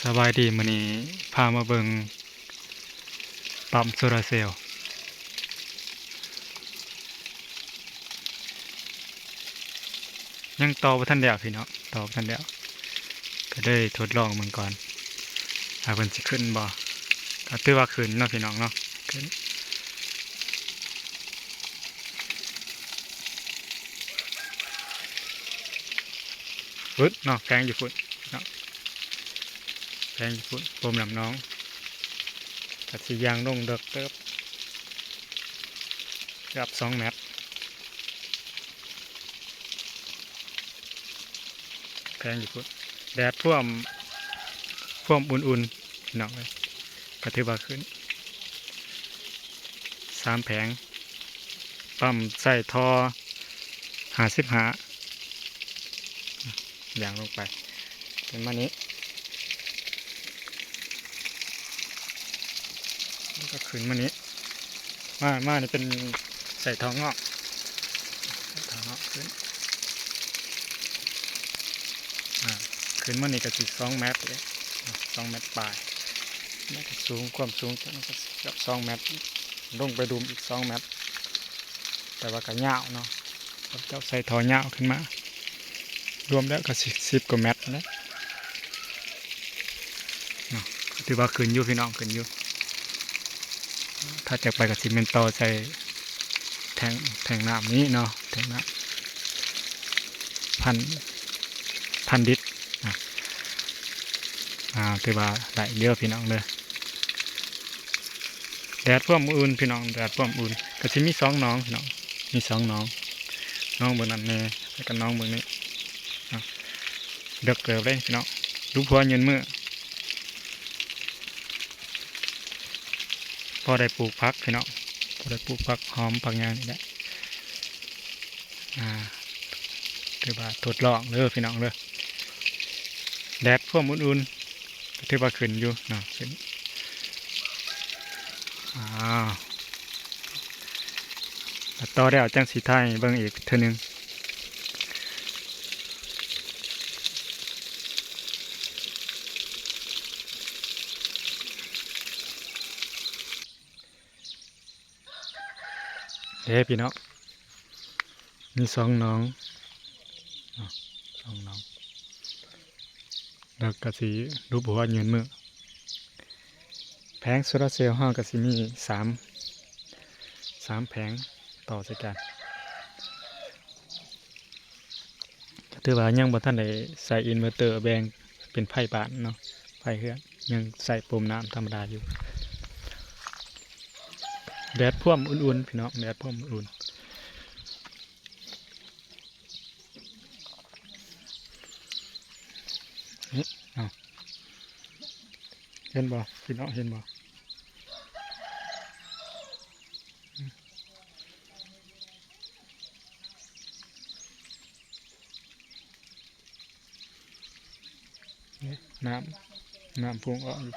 สบายดีมื้อนี้พามาเบิ่งปั๊มโซลาร์เซลล์ยังต่อบ่ทันแล้วพี่น้องต่อบ่ทันแล้วก็ได้ทดลองมันก่อนเพิ่นสิขึ้นบ่ก็ถือว่าขึ้นเนาะพี่น้องเนาะขึ้นปึ๊ดเนาะแพงอยู่พุ่นเนาะแพงอยู่พุ่นผมลำน้องก็สิยางลงเด้อเติบเกือบ2 เมตรแพงอยู่พุ่นแดดท่วมอุ่นๆพี่น้องเอ้ยก็ถือว่าขึ้น3 แผงปั๊มใส่ท่อ55อย่างลงไปเป็นมานี้แล้วก็ขึ้นมานี้มานี่เป็นใส่ทองงอกขึ้นขึ้นมานี่ก็สิ2 เมตรเลย2 เมตรปลายแล้วก็สูงความสูงก็เกือบ2 เมตรลงไปดูอีก2 เมตรแต่ว่าก็ยาวเนาะเจ้าใส่ท่อยาวขึ้นมารวมแล้วก็10 กว่าเมตรแล้วเนาะถือว่าขึ้นอยู่พี่น้องขึ้นอยู่ถ้าจะไปกับซีเมนต์ต่อใส่แทงน้ำนี้เนาะแทงน้ำพันลิตรถือว่าได้เยอะพี่น้องเลยแดดพ่วมอุ่นพี่น้องแดดพ่วมอุ่นก็จะมี2 น้องพี่น้องมี2 น้องเบอร์นั้นเนี่ยแล้วก็น้องเบอร์นี้เด็กเกิดเลยพี่น้องรูปหัวยืนมือพอได้ปลูกพักพี่น้องพอได้ปลูกพักหอมผักยางนี่แหละถือว่าทดลองเลยพี่น้องเลยแดดพ่วมอุ่นๆถือว่าขึ้นอยู่เนาะขึ้นต่อได้เอาจังสีไทยเบิ่งอีกเท่านึงพี่น้องมี2 น้อง2 น้องแล้วก็สีรูปหัวยืนมือแผงโซลาร์เซลล์ห้องก็สิมี3 แผงต่อใส่กันถือว่ายังบ่ทันได้ใส่อินเวอร์เตอร์แบ่งเป็นไฟบ้านเนาะไฟเฮือนยังใส่ปุ่มน้ำธรรมดาอยู่แดดพ่วมอุ่นๆพี่น้องแดดพ่วมอุ่นนี่เห็นบ่พี่น้องเห็นบ่นี่น้ำพุ่งออกอยู่